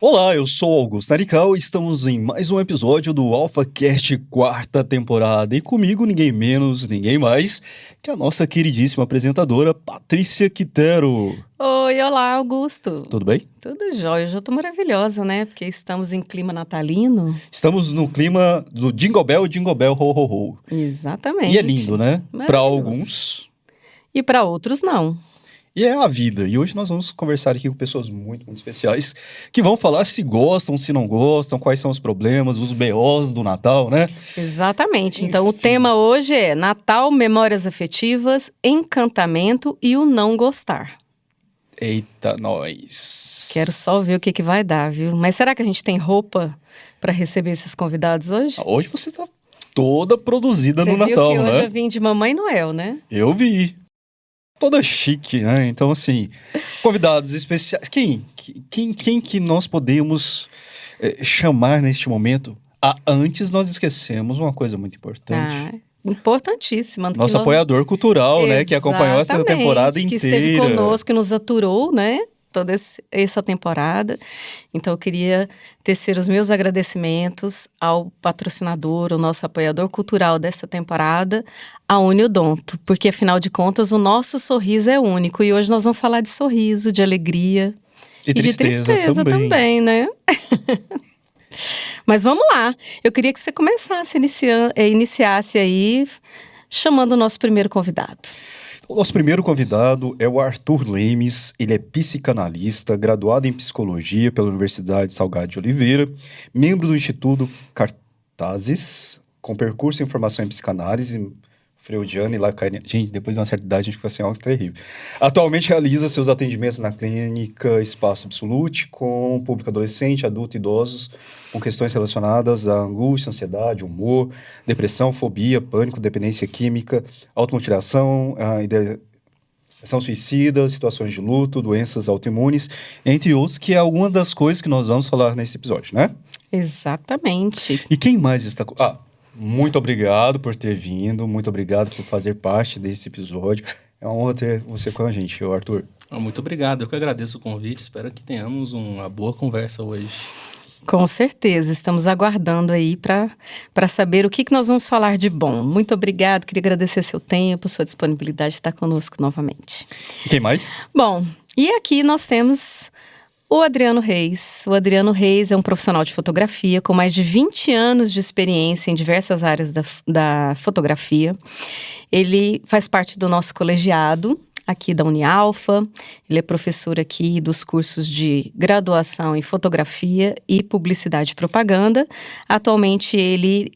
Olá, eu sou Augusto Narical e estamos em mais um episódio do AlphaCast quarta temporada. E comigo ninguém menos, ninguém mais que a nossa queridíssima apresentadora Patrícia Quitero. Oi, olá, Augusto. Tudo bem? Tudo jóia, eu já tô maravilhosa, né? Porque estamos em clima natalino. Estamos no clima do Jingle Bell, ho, ho, ho. Exatamente. E é lindo, né? Para Maravilhoso. alguns. E para outros, não. E é a vida. E hoje nós vamos conversar aqui com pessoas muito, muito especiais que vão falar se gostam, se não gostam, quais são os problemas, os BOs do Natal, né? Exatamente. Então, o Enfim. tema hoje é Natal, memórias afetivas, encantamento e o não gostar. Eita, nós. Quero só ver o que vai dar, viu? Mas será que a gente tem roupa para receber esses convidados hoje? Hoje você tá toda produzida Você no viu Natal, que hoje né? eu vim de Mamãe Noel, né? Eu vi. Toda chique, né? Então, assim, convidados especiais. Quem que nós podemos chamar neste momento? Antes nós esquecemos uma coisa muito importante. Importantíssima. Nosso apoiador cultural, né? Que acompanhou essa temporada que inteira. esteve conosco, que nos aturou, né? Toda essa temporada. Então, eu queria tecer os meus agradecimentos ao patrocinador, o nosso apoiador cultural dessa temporada, a Uniodonto. Porque, afinal de contas, o nosso sorriso é único. E hoje nós vamos falar de sorriso, de alegria E de tristeza também, né? Mas vamos lá. Eu queria que você começasse, iniciasse aí, chamando o nosso primeiro convidado. O nosso primeiro convidado é o Arthur Lemes. Ele é psicanalista, graduado em psicologia pela Universidade Salgado de Oliveira, membro do Instituto Cartazes, com percurso em formação em psicanálise freudiana e lacaniana. Gente, depois de uma certa idade a gente fica assim, algo terrível. Atualmente realiza seus atendimentos na clínica Espaço Absolute com público adolescente, adulto e idosos, com questões relacionadas à angústia, ansiedade, humor, depressão, fobia, pânico, dependência química, automutilação, ideação suicida, situações de luto, doenças autoimunes, entre outros, que é alguma das coisas que nós vamos falar nesse episódio, né? Exatamente. E quem mais está... muito obrigado por ter vindo, muito obrigado por fazer parte desse episódio. É uma honra ter você com a gente, Arthur. Muito obrigado, eu que agradeço o convite, espero que tenhamos uma boa conversa hoje. Com certeza, estamos aguardando aí para saber o que nós vamos falar de bom. Muito obrigado, queria agradecer seu tempo, sua disponibilidade de estar conosco novamente. E quem mais? Bom, e aqui nós temos o Adriano Reis. O Adriano Reis é um profissional de fotografia com mais de 20 anos de experiência em diversas áreas da fotografia. Ele faz parte do nosso colegiado aqui da Unialfa, ele é professor aqui dos cursos de graduação em fotografia e publicidade e propaganda. Atualmente ele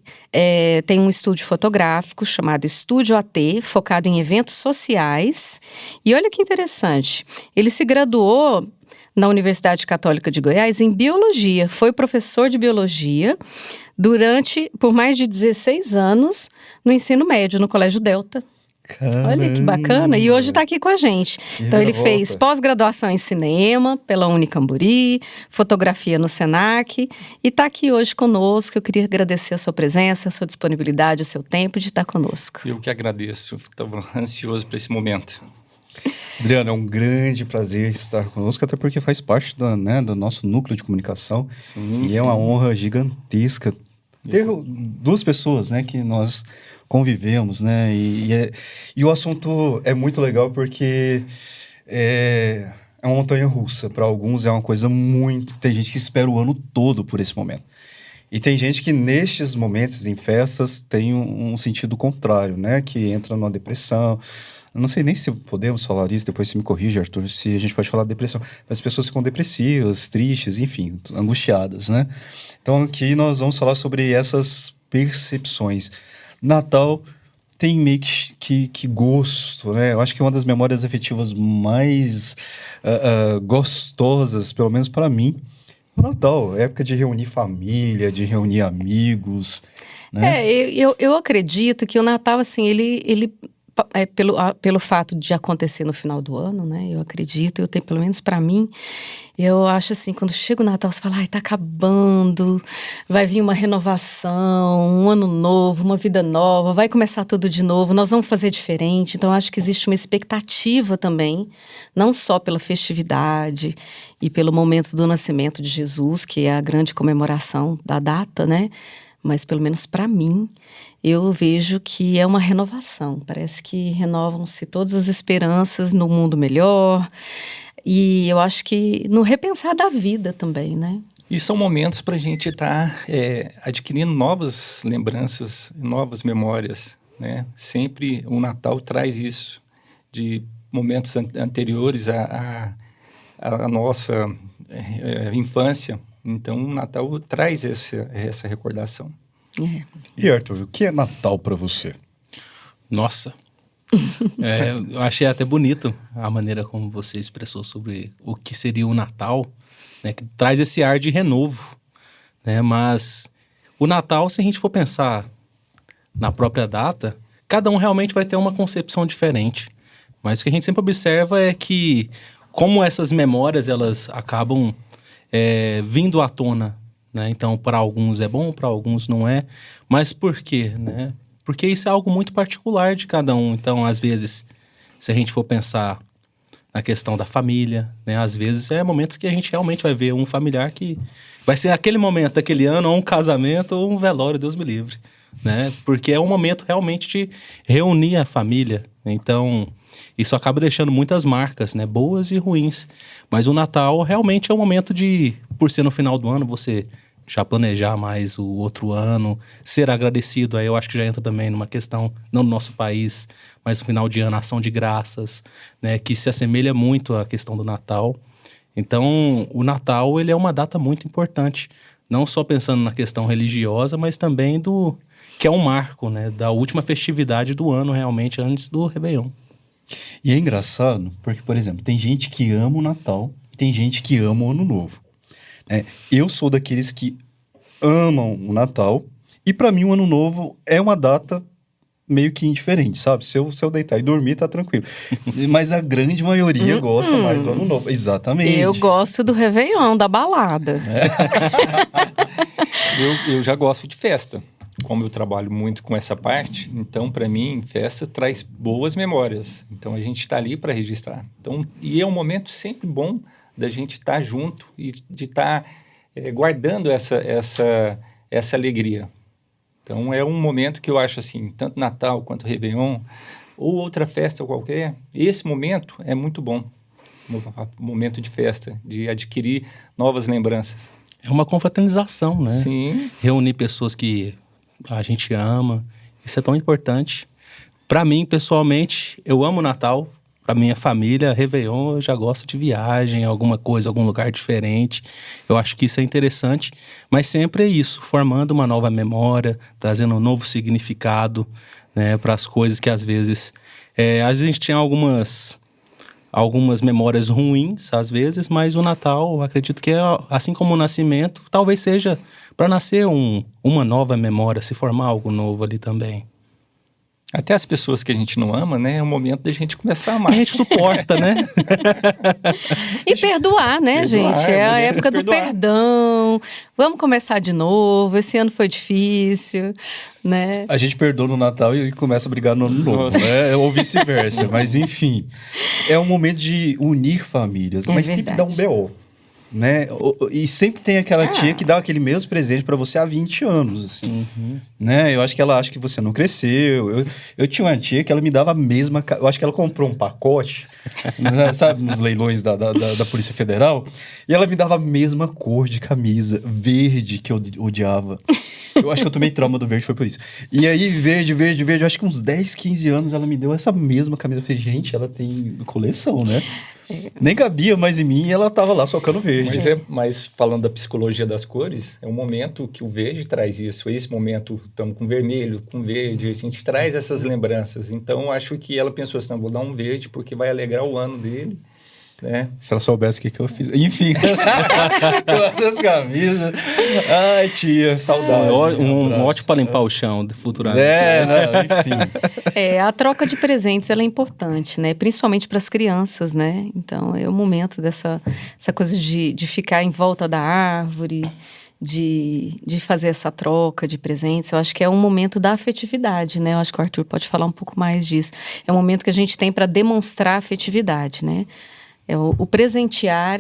tem um estúdio fotográfico chamado Estúdio AT, focado em eventos sociais. E olha que interessante, ele se graduou na Universidade Católica de Goiás em biologia, foi professor de biologia por mais de 16 anos no ensino médio, no Colégio Delta. Caramba. Olha que bacana, e hoje está aqui com a gente. Então ele fez pós-graduação em cinema pela Unicamburi, fotografia no Senac e está aqui hoje conosco. Eu queria agradecer a sua presença, a sua disponibilidade, o seu tempo de estar conosco. Eu que agradeço, estava ansioso para esse momento. Adriano, é um grande prazer estar conosco, até porque faz parte do nosso núcleo de comunicação. Sim, É uma honra gigantesca ter duas pessoas, né, que nós convivemos, né, e o assunto é muito legal porque é uma montanha-russa. Para alguns é uma coisa muito... Tem gente que espera o ano todo por esse momento. E tem gente que nestes momentos, em festas, tem um sentido contrário, né, que entra numa depressão. Eu não sei nem se podemos falar isso, depois você me corrige, Arthur, se a gente pode falar de depressão. Mas as pessoas ficam depressivas, tristes, enfim, angustiadas, né? Então aqui nós vamos falar sobre essas percepções. Natal tem meio que gosto, né? Eu acho que é uma das memórias afetivas mais gostosas, pelo menos para mim, o Natal. É época de reunir família, de reunir amigos, né? Eu acredito que o Natal, assim, ele pelo fato de acontecer no final do ano, né? Eu acredito, eu tenho, pelo menos para mim, eu acho assim, quando chega o Natal, você fala, ai, tá acabando, vai vir uma renovação, um ano novo, uma vida nova, vai começar tudo de novo, nós vamos fazer diferente. Então, acho que existe uma expectativa também, não só pela festividade e pelo momento do nascimento de Jesus, que é a grande comemoração da data, né? Mas, pelo menos para mim, eu vejo que é uma renovação. Parece que renovam-se todas as esperanças no mundo melhor. E eu acho que no repensar da vida também, né? E são momentos para a gente estar adquirindo novas lembranças, novas memórias, né? Sempre o Natal traz isso, de momentos anteriores à nossa infância. Então, o Natal traz essa recordação. É. E Arthur, o que é Natal para você? Nossa. Eu achei até bonito a maneira como você expressou sobre o que seria o Natal, né, que traz esse ar de renovo, né? Mas o Natal, se a gente for pensar na própria data, cada um realmente vai ter uma concepção diferente. Mas o que a gente sempre observa é que, como essas memórias elas acabam vindo à tona, né? Então, para alguns é bom, para alguns não é. Mas por quê, né? Porque isso é algo muito particular de cada um. Então, às vezes, se a gente for pensar na questão da família, né? Às vezes é momentos que a gente realmente vai ver um familiar que vai ser aquele momento, aquele ano, ou um casamento, ou um velório, Deus me livre, né? Porque é um momento realmente de reunir a família. Então, isso acaba deixando muitas marcas, né? Boas e ruins. Mas o Natal realmente é um momento de, por ser no final do ano, você já planejar mais o outro ano, ser agradecido. Aí eu acho que já entra também numa questão, não no nosso país, mas no final de ano, ação de graças, né? Que se assemelha muito à questão do Natal. Então, o Natal, ele é uma data muito importante. Não só pensando na questão religiosa, mas também que é um marco, né? Da última festividade do ano, realmente, antes do Réveillon. E é engraçado, porque, por exemplo, tem gente que ama o Natal e tem gente que ama o Ano Novo. Eu sou daqueles que amam o Natal e, para mim, o Ano Novo é uma data meio que indiferente, sabe? Se eu deitar e dormir, tá tranquilo. Mas a grande maioria gosta mais do Ano Novo. Exatamente. Eu gosto do Réveillon, da balada. Eu já gosto de festa. Como eu trabalho muito com essa parte, então, para mim, festa traz boas memórias. Então, a gente está ali para registrar. Então, e é um momento sempre bom da gente estar junto e de estar guardando essa alegria. Então, é um momento que eu acho assim, tanto Natal quanto Réveillon, ou outra festa qualquer, esse momento é muito bom. Momento de festa, de adquirir novas lembranças. É uma confraternização, né? Sim. Reunir pessoas que a gente ama, isso é tão importante. Para mim, pessoalmente, eu amo o Natal. Para minha família, Réveillon, eu já gosto de viagem, alguma coisa, algum lugar diferente. Eu acho que isso é interessante, mas sempre é isso, formando uma nova memória, trazendo um novo significado, né, para as coisas que às vezes a gente tinha algumas memórias ruins, às vezes, mas o Natal, acredito que assim como o nascimento, talvez seja para nascer uma nova memória, se formar algo novo ali também. Até as pessoas que a gente não ama, né? É o momento da gente começar a amar. Que a gente suporta, né? E perdoar, né, gente? É a época do perdão. Vamos começar de novo. Esse ano foi difícil, né? A gente perdoa no Natal e começa a brigar no Ano Novo, né? Ou vice-versa. Mas, enfim, é um momento de unir famílias. Mas sempre dá um BO. Né? E sempre tem aquela tia que dá aquele mesmo presente para você há 20 anos, assim, né? Eu acho que ela acha que você não cresceu. Eu tinha uma tia que ela me dava a mesma... Eu acho que ela comprou um pacote, né, sabe, nos leilões da Polícia Federal, e ela me dava a mesma cor de camisa, verde, que eu odiava. Eu acho que eu tomei trauma do verde, foi por isso. E aí, verde, eu acho que uns 10, 15 anos ela me deu essa mesma camisa. Eu falei, gente, ela tem coleção, né? Nem cabia mais em mim e ela tava lá socando verde. Mas falando da psicologia das cores, é um momento que o verde traz isso. Esse momento, estamos com vermelho, com verde, a gente traz essas lembranças. Então, acho que ela pensou assim, não, vou dar um verde porque vai alegrar o ano dele. né? Se ela soubesse o que eu fiz. Enfim, com essas camisas. Ai, tia, saudade. Um ótimo para limpar o chão futuramente. Não, enfim. A troca de presentes ela é importante, né? Principalmente para as crianças, né? Então, é o momento dessa coisa de ficar em volta da árvore, de fazer essa troca de presentes. Eu acho que é um momento da afetividade, né? Eu acho que o Arthur pode falar um pouco mais disso. É um momento que a gente tem para demonstrar afetividade, né? O presentear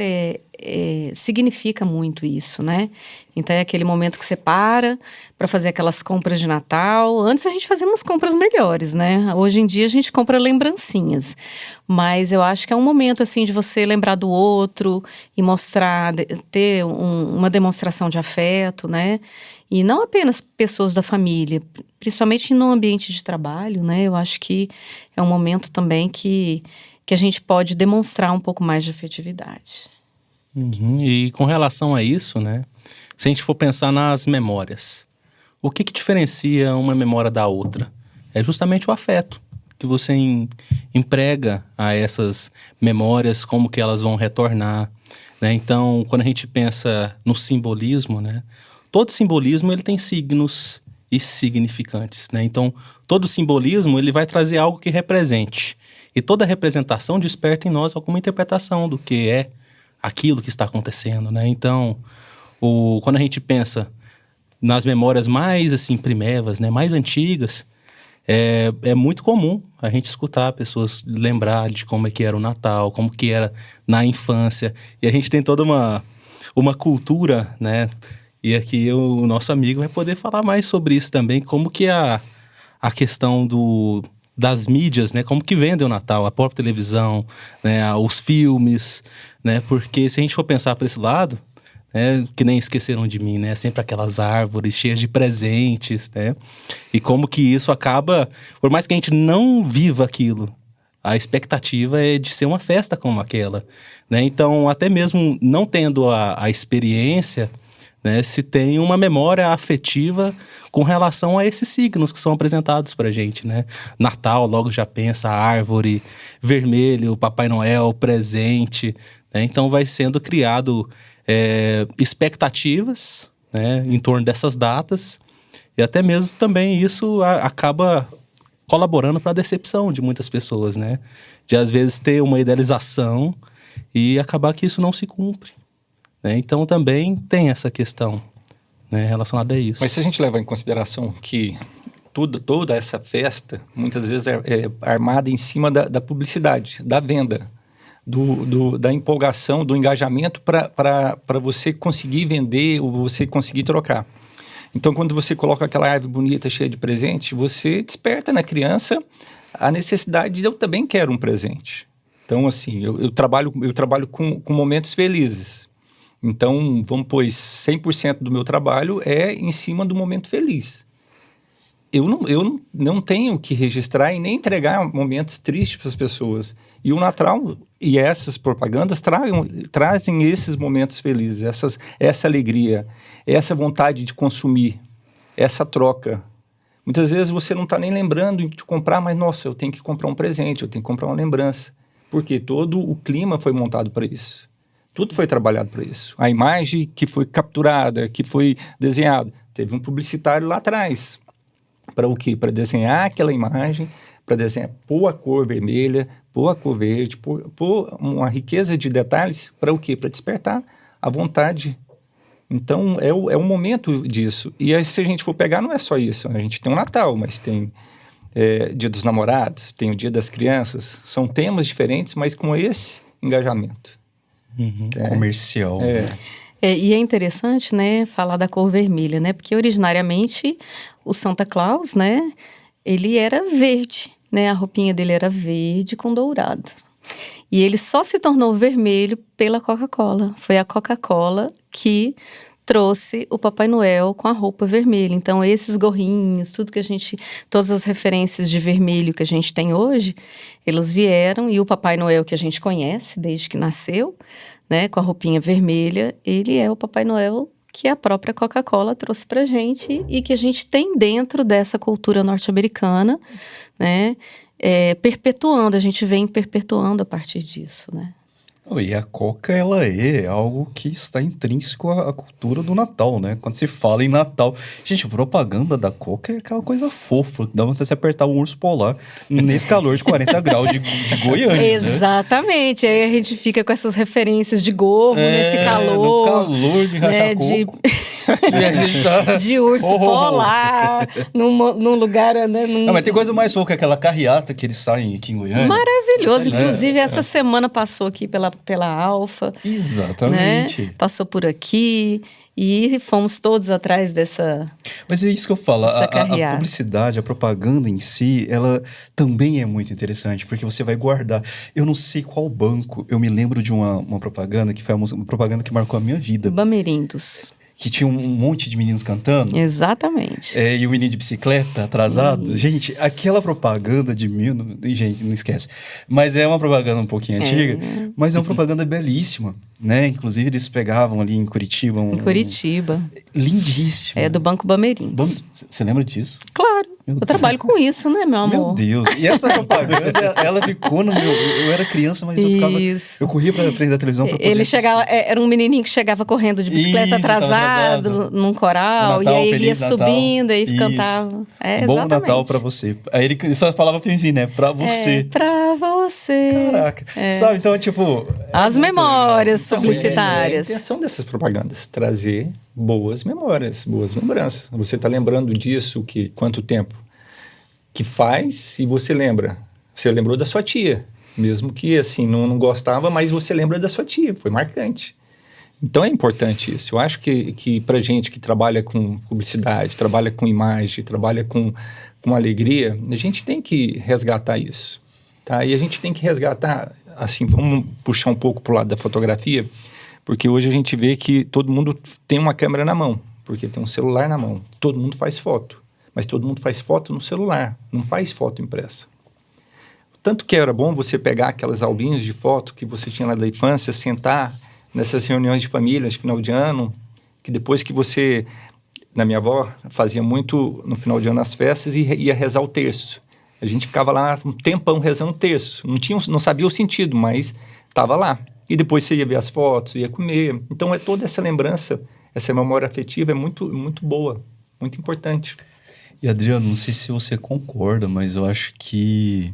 significa muito isso, né? Então é aquele momento que você para fazer aquelas compras de Natal. Antes a gente fazia umas compras melhores, né? Hoje em dia a gente compra lembrancinhas. Mas eu acho que é um momento assim de você lembrar do outro e mostrar, ter uma demonstração de afeto, né? E não apenas pessoas da família, principalmente no ambiente de trabalho, né? Eu acho que é um momento também que a gente pode demonstrar um pouco mais de afetividade. Uhum. E com relação a isso, né? Se a gente for pensar nas memórias, o que diferencia uma memória da outra? É justamente o afeto que você emprega a essas memórias, como que elas vão retornar, né? Então, quando a gente pensa no simbolismo, né? Todo simbolismo ele tem signos e significantes, né? Então, todo simbolismo ele vai trazer algo que represente. E toda representação desperta em nós alguma interpretação do que é aquilo que está acontecendo, né? Então, quando a gente pensa nas memórias mais, assim, primevas, né? Mais antigas, é muito comum a gente escutar pessoas lembrar de como é que era o Natal, como que era na infância. E a gente tem toda uma cultura, né? E aqui o nosso amigo vai poder falar mais sobre isso também, como que a questão das mídias, né? Como que vendem o Natal, a própria televisão, né? Os filmes, né? Porque se a gente for pensar para esse lado, né? Que nem Esqueceram de Mim, né? Sempre aquelas árvores cheias de presentes, né? E como que isso acaba, por mais que a gente não viva aquilo, a expectativa é de ser uma festa como aquela, né? Então, até mesmo não tendo a experiência, né, se tem uma memória afetiva com relação a esses signos que são apresentados pra gente, né? Natal, logo já pensa árvore, vermelho, Papai Noel, presente, né? Então vai sendo criado expectativas, né, em torno dessas datas, e até mesmo também isso acaba colaborando para a decepção de muitas pessoas, né? De às vezes ter uma idealização e acabar que isso não se cumpre. Então também tem essa questão, né, relacionada a isso. Mas se a gente levar em consideração que toda essa festa muitas vezes é armada em cima da publicidade, da venda, da empolgação, do engajamento para você conseguir vender ou você conseguir trocar. Então, quando você coloca aquela árvore bonita, cheia de presente, você desperta na criança a necessidade de eu também quero um presente. Então, assim, eu trabalho com momentos felizes. Então, vamos pôr, 100% do meu trabalho é em cima do momento feliz. Eu não tenho que registrar e nem entregar momentos tristes para as pessoas. E o Natal e essas propagandas trazem esses momentos felizes, essa alegria, essa vontade de consumir, essa troca. Muitas vezes você não está nem lembrando de comprar, mas, nossa, eu tenho que comprar um presente, eu tenho que comprar uma lembrança. Porque todo o clima foi montado para isso. Tudo foi trabalhado para isso. A imagem que foi capturada, que foi desenhada. Teve um publicitário lá atrás. Para o quê? Para desenhar aquela imagem, para desenhar, pôr a cor vermelha, pôr a cor verde, pôr uma riqueza de detalhes. Para o quê? Para despertar a vontade. Então, é um momento disso. E aí, se a gente for pegar, não é só isso. A gente tem o Natal, mas tem Dia dos Namorados, tem o Dia das Crianças. São temas diferentes, mas com esse engajamento. Uhum. Comercial. E é interessante, né, falar da cor vermelha, né? Porque originariamente o Santa Claus, né, ele era verde, né? A roupinha dele era verde com dourado. E ele só se tornou vermelho pela Coca-Cola. Foi a Coca-Cola que trouxe o Papai Noel com a roupa vermelha. Então, esses gorrinhos, todas as referências de vermelho que a gente tem hoje, elas vieram, e o Papai Noel que a gente conhece desde que nasceu, né, com a roupinha vermelha, ele é o Papai Noel que a própria Coca-Cola trouxe pra gente e que a gente tem dentro dessa cultura norte-americana, né, perpetuando, a gente vem perpetuando a partir disso, né. E a Coca, ela é algo que está intrínseco à cultura do Natal, né? Quando se fala em Natal... Gente, a propaganda da Coca é aquela coisa fofa, dá vontade de você apertar um urso polar nesse calor de 40 graus de Goiânia, né? Exatamente, aí a gente fica com essas referências de gorro, nesse calor. No calor de rachar coco. E a gente tá... de urso polar, num lugar, né? Não, mas tem coisa mais fofa que aquela carreata que eles saem aqui em Goiânia. Maravilhoso, inclusive essa semana passou aqui pela Alfa. Exatamente. Né? Passou por aqui e fomos todos atrás dessa. Mas é isso que eu falo, a carreata. publicidade, a propaganda em si, ela também é muito interessante, porque você vai guardar. Eu não sei qual banco, eu me lembro de uma propaganda que foi uma propaganda que marcou a minha vida. Bamerindos. Que tinha um monte de meninos cantando. Exatamente. E o menino de bicicleta atrasado. Isso. Gente, aquela propaganda de mil... Gente, não esquece. Mas é uma propaganda um pouquinho antiga. Mas é uma propaganda belíssima, né? Inclusive, eles pegavam ali em Curitiba. Em Curitiba. Lindíssimo. É do Banco Bamerindos. Você lembra disso? Claro. Meu Eu Deus. trabalho com isso, né, meu amor? Meu Deus. E essa propaganda, ela ficou no meu... Eu era criança, mas eu ficava... Isso. Eu corria pra frente da televisão pra poder Ele assistir. chegava, era um menininho que chegava correndo de bicicleta Isso, tava atrasado, atrasado. num coral, Natal, e aí ele ia Feliz Natal. subindo, aí Isso. cantava. Bom Exatamente. Natal pra você. Aí ele só falava finzinho, né? Pra você. Pra você. Caraca. Sabe, então, tipo... As memórias Então, publicitárias. É a intenção dessas propagandas, trazer boas memórias, boas lembranças. Você está lembrando disso, quanto tempo que faz e você lembra. Você lembrou da sua tia, mesmo que assim não gostava, mas você lembra da sua tia, foi marcante. Então é importante isso. Eu acho que para gente que trabalha com publicidade, trabalha com imagem, trabalha com alegria, a gente tem que resgatar isso. Tá? E a gente tem que resgatar, assim, vamos puxar um pouco para o lado da fotografia, porque hoje a gente vê que todo mundo tem uma câmera na mão, porque tem um celular na mão. Todo mundo faz foto, mas todo mundo faz foto no celular, não faz foto impressa. Tanto que era bom você pegar aquelas albinhas de foto que você tinha lá da infância, sentar nessas reuniões de família de final de ano, que depois que você... Na minha avó, fazia muito no final de ano as festas e ia rezar o terço. A gente ficava lá um tempão rezando o terço. Não sabia o sentido, mas estava lá. E depois você ia ver as fotos, ia comer. Então, toda essa lembrança, essa memória afetiva é muito, muito boa, muito importante. E, Adriano, não sei se você concorda, mas eu acho que...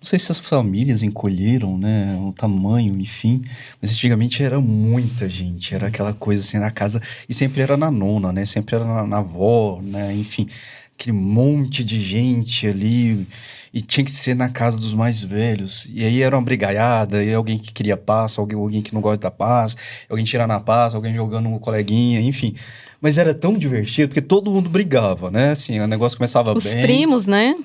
Não sei se as famílias encolheram, né, o tamanho, enfim, mas antigamente era muita gente, era aquela coisa assim na casa, e sempre era na nona, né, sempre era na avó, né, enfim, aquele monte de gente ali, e tinha que ser na casa dos mais velhos, e aí era uma brigaiada, e alguém que queria paz, alguém que não gosta da paz, alguém tirando a paz, alguém jogando um coleguinha, enfim... Mas era tão divertido, porque todo mundo brigava, né? Assim, o negócio começava Os bem. primos, né?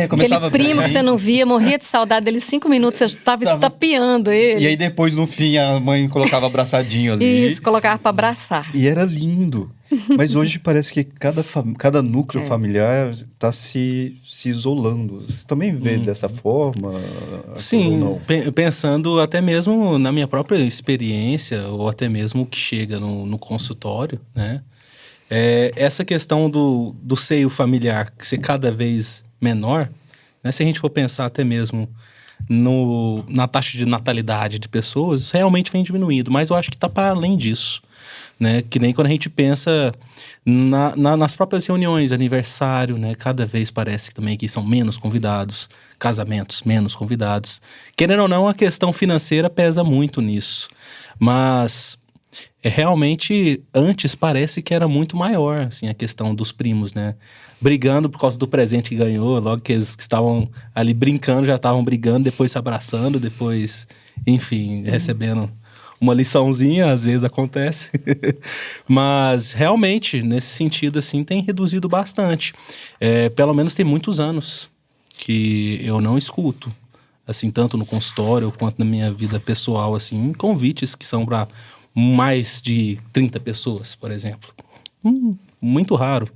Começava Aquele primo bem. que você não via, morria de saudade dele 5 minutos, você estava estapeando ele. E aí depois, no fim, a mãe colocava abraçadinho ali. Isso, colocava para abraçar. E era lindo. Mas hoje parece que cada núcleo familiar está se isolando. Você também vê dessa forma? Sim, pensando até mesmo na minha própria experiência, ou até mesmo o que chega no consultório, né? Essa questão do seio familiar ser cada vez menor, né? Se a gente for pensar até mesmo na taxa de natalidade de pessoas, isso realmente vem diminuindo, mas eu acho que está para além disso, né? Que nem quando a gente pensa nas próprias reuniões, aniversário, né? Cada vez parece também que são menos convidados, casamentos menos convidados. Querendo ou não, a questão financeira pesa muito nisso, mas... realmente, antes parece que era muito maior, assim, a questão dos primos, né? Brigando por causa do presente que ganhou, logo que eles que estavam ali brincando, já estavam brigando, depois se abraçando, depois, enfim, recebendo uma liçãozinha, às vezes acontece. Mas, realmente, nesse sentido, assim, tem reduzido bastante. Pelo menos tem muitos anos que eu não escuto, assim, tanto no consultório quanto na minha vida pessoal, assim, convites que são para mais de 30 pessoas, por exemplo. Muito raro.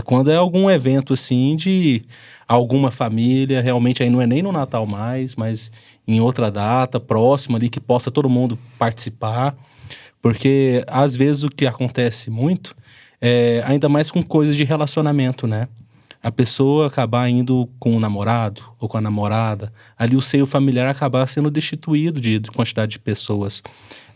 Quando é algum evento, assim, de alguma família, realmente aí não é nem no Natal mais, mas em outra data, próxima ali, que possa todo mundo participar. Porque, às vezes, o que acontece muito, ainda mais com coisas de relacionamento, né? a pessoa acabar indo com o namorado ou com a namorada, ali o seio familiar acabar sendo destituído de quantidade de pessoas.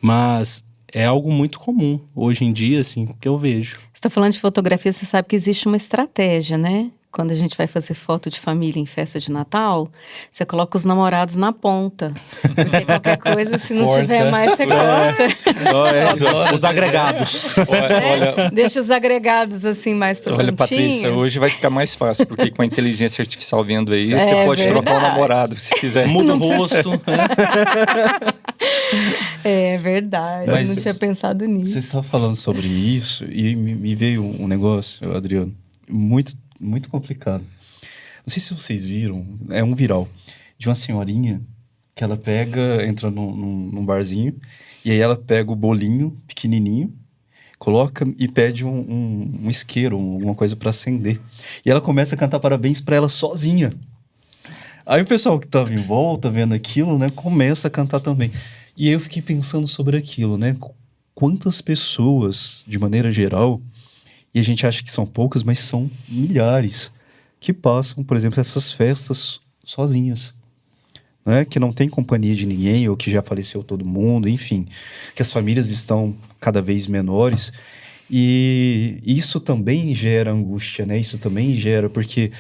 Mas é algo muito comum hoje em dia, assim, que eu vejo. Você está falando de fotografia, você sabe que existe uma estratégia, né? Quando a gente vai fazer foto de família em festa de Natal, você coloca os namorados na ponta. Porque qualquer coisa, se não tiver mais, você corta. Os agregados. Olha, Deixa os agregados assim mais pro olha, cantinho. Patrícia, hoje vai ficar mais fácil, porque com a inteligência artificial vendo aí, É você pode trocar o verdade. namorado, se quiser. Muda o rosto. É verdade, Mas não tinha pensado nisso. Você está falando sobre isso e me veio um negócio, Adriano, muito, muito complicado. Não sei se vocês viram, é um viral, de uma senhorinha que ela entra num barzinho, e aí ela pega o bolinho pequenininho, coloca e pede um isqueiro, alguma coisa para acender. E ela começa a cantar parabéns para ela sozinha. Aí o pessoal que estava em volta, vendo aquilo, né, começa a cantar também. E aí eu fiquei pensando sobre aquilo, né? Quantas pessoas, de maneira geral, e a gente acha que são poucas, mas são milhares, que passam, por exemplo, essas festas sozinhas, né? Que não tem companhia de ninguém, ou que já faleceu todo mundo, enfim, que as famílias estão cada vez menores, e isso também gera angústia, né? Isso também gera, porque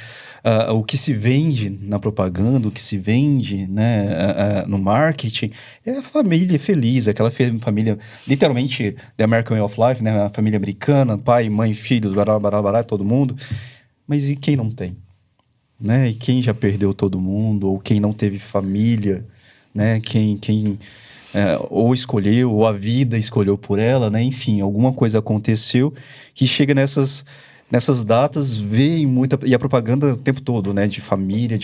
o que se vende na propaganda, o que se vende, né, no marketing, é a família feliz, aquela família, literalmente, The American Way of Life, né, a família americana, pai, mãe, filhos, bará, bará, bará, todo mundo. Mas e quem não tem? Né? E quem já perdeu todo mundo, ou quem não teve família, né? Quem ou escolheu, ou a vida escolheu por ela, né? Enfim, alguma coisa aconteceu que chega nessas datas, vê e a propaganda o tempo todo, né? De família,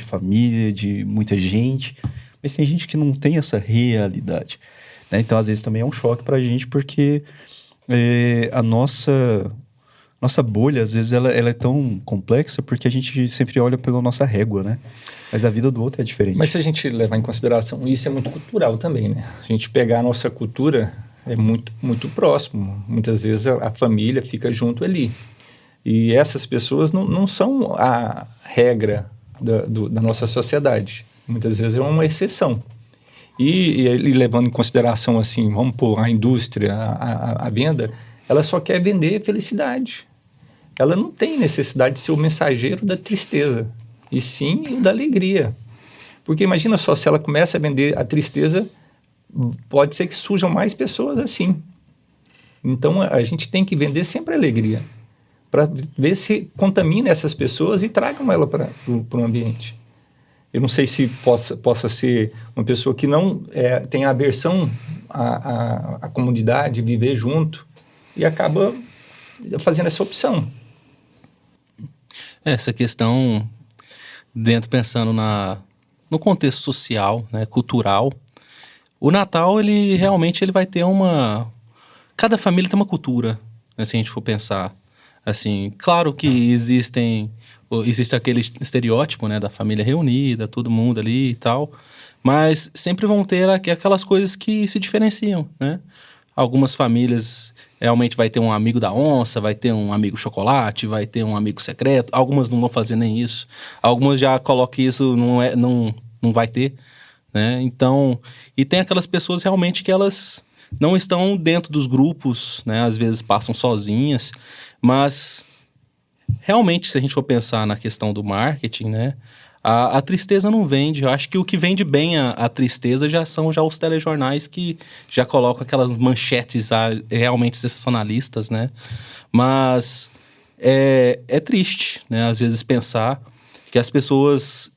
de muita gente. Mas tem gente que não tem essa realidade, né? Então, às vezes, também é um choque pra gente, porque a nossa bolha, às vezes, ela é tão complexa porque a gente sempre olha pela nossa régua, né? Mas a vida do outro é diferente. Mas se a gente levar em consideração, isso é muito cultural também, né? Se a gente pegar a nossa cultura, é muito, muito próximo. Muitas vezes a família fica junto ali. E essas pessoas não são a regra da nossa sociedade. Muitas vezes é uma exceção. E levando em consideração, assim, vamos pôr a indústria, a venda, ela só quer vender felicidade. Ela não tem necessidade de ser o mensageiro da tristeza, e sim o da alegria. Porque imagina só, se ela começa a vender a tristeza, pode ser que surjam mais pessoas assim. Então, a gente tem que vender sempre a alegria, para ver se contamina essas pessoas e tragam ela para o ambiente. Eu não sei se possa ser uma pessoa que não tem aversão à comunidade, viver junto, e acaba fazendo essa opção. Essa questão, pensando no contexto social, né, cultural, o Natal, ele realmente vai ter cada família tem uma cultura, né, se a gente for pensar. Assim, claro que existe aquele estereótipo, né, da família reunida, todo mundo ali e tal, mas sempre vão ter aquelas coisas que se diferenciam, né? Algumas famílias realmente vai ter um amigo da onça, vai ter um amigo chocolate, vai ter um amigo secreto. Algumas não vão fazer nem isso. Algumas já colocam isso, não vai ter, né? Então, e tem aquelas pessoas realmente que elas não estão dentro dos grupos, né? Às vezes passam sozinhas, mas realmente, se a gente for pensar na questão do marketing, né? A tristeza não vende. Eu acho que o que vende bem a tristeza são os telejornais, que já colocam aquelas manchetes realmente sensacionalistas, né? Mas é triste, né? Às vezes pensar que as pessoas,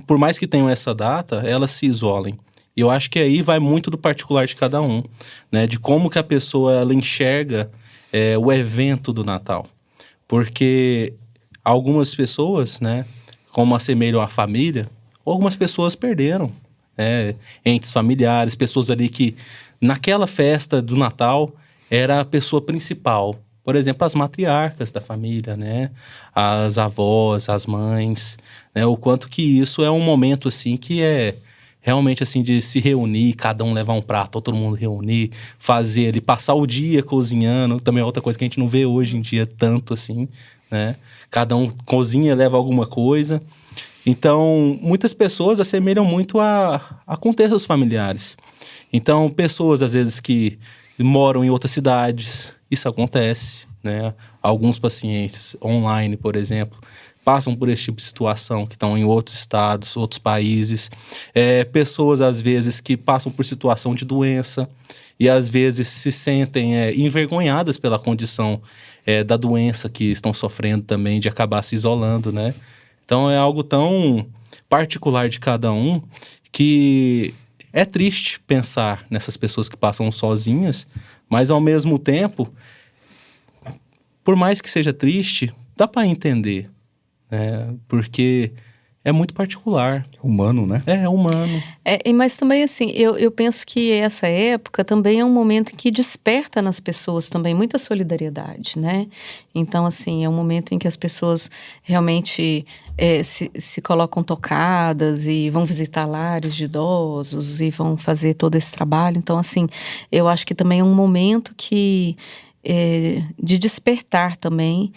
por mais que tenham essa data, elas se isolem. E eu acho que aí vai muito do particular de cada um, né? De como que a pessoa ela enxerga o evento do Natal. Porque algumas pessoas, né? Como assemelham a família, algumas pessoas perderam entes familiares, pessoas ali que naquela festa do Natal era a pessoa principal. Por exemplo, as matriarcas da família, né? As avós, as mães, né? O quanto que isso é um momento assim que realmente assim de se reunir, cada um levar um prato, todo mundo reunir, fazer ali, passar o dia cozinhando, também é outra coisa que a gente não vê hoje em dia tanto assim, né? Cada um cozinha, leva alguma coisa. Então, muitas pessoas assemelham muito a contextos familiares. Então, pessoas às vezes que moram em outras cidades, isso acontece, né? Alguns pacientes online, por exemplo, passam por esse tipo de situação, que estão em outros estados, outros países. Pessoas, às vezes, que passam por situação de doença e, às vezes, se sentem envergonhadas pela condição da doença que estão sofrendo também, de acabar se isolando, né? Então, é algo tão particular de cada um que é triste pensar nessas pessoas que passam sozinhas, mas, ao mesmo tempo, por mais que seja triste, dá para entender, né? Porque é muito particular. Humano, né? É humano. Mas também, assim, eu penso que essa época também é um momento que desperta nas pessoas também muita solidariedade, né? Então, assim, é um momento em que as pessoas realmente se colocam tocadas e vão visitar lares de idosos e vão fazer todo esse trabalho. Então, assim, eu acho que também é um momento de despertar também.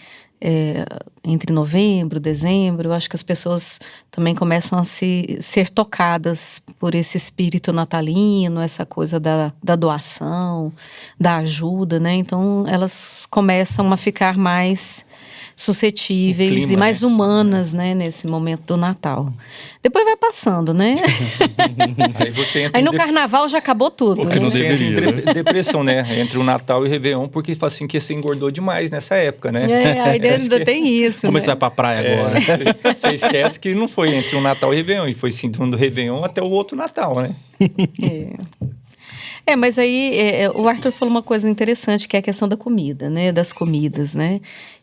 Entre novembro, dezembro, eu acho que as pessoas também começam a ser tocadas por esse espírito natalino, essa coisa da doação, da ajuda, né? Então, elas começam a ficar mais suscetíveis clima, e mais né? humanas, né? Nesse momento do Natal. Depois vai passando, né? Aí você entra Aí em no carnaval já acabou tudo. Porque não você entra em deveria, depressão, né? Entre o Natal e o Réveillon, porque fala assim que você engordou demais nessa época, né? Aí ainda tem isso, Como né? você vai pra praia agora? Você esquece que não foi entre o Natal e o Réveillon, e foi sim do Réveillon até o outro Natal, né? Mas aí o Arthur falou uma coisa interessante, que é a questão da comida, né? Das comidas, né?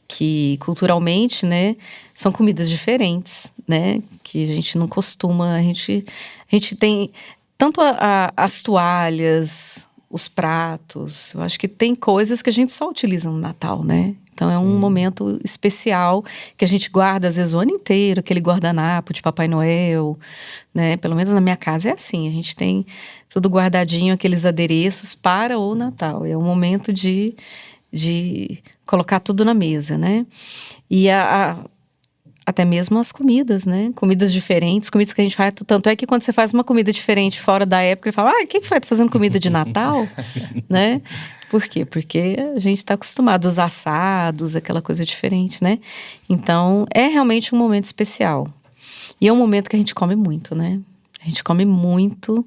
Que culturalmente, né? São comidas diferentes, né? Que a gente não costuma, a gente tem tanto as toalhas, os pratos, eu acho que tem coisas que a gente só utiliza no Natal, né? Então é um momento especial que a gente guarda às vezes o ano inteiro, aquele guardanapo de Papai Noel, né? Pelo menos na minha casa é assim, a gente tem tudo guardadinho, aqueles adereços para o Natal. É um momento de colocar tudo na mesa, né? E até mesmo as comidas, né? Comidas diferentes, comidas que a gente faz. Tanto é que quando você faz uma comida diferente fora da época, ele fala, quem foi fazendo comida de Natal? Né? Por quê? Porque a gente está acostumado aos assados, aquela coisa diferente, né? Então, é realmente um momento especial. E é um momento que a gente come muito, né? A gente come muito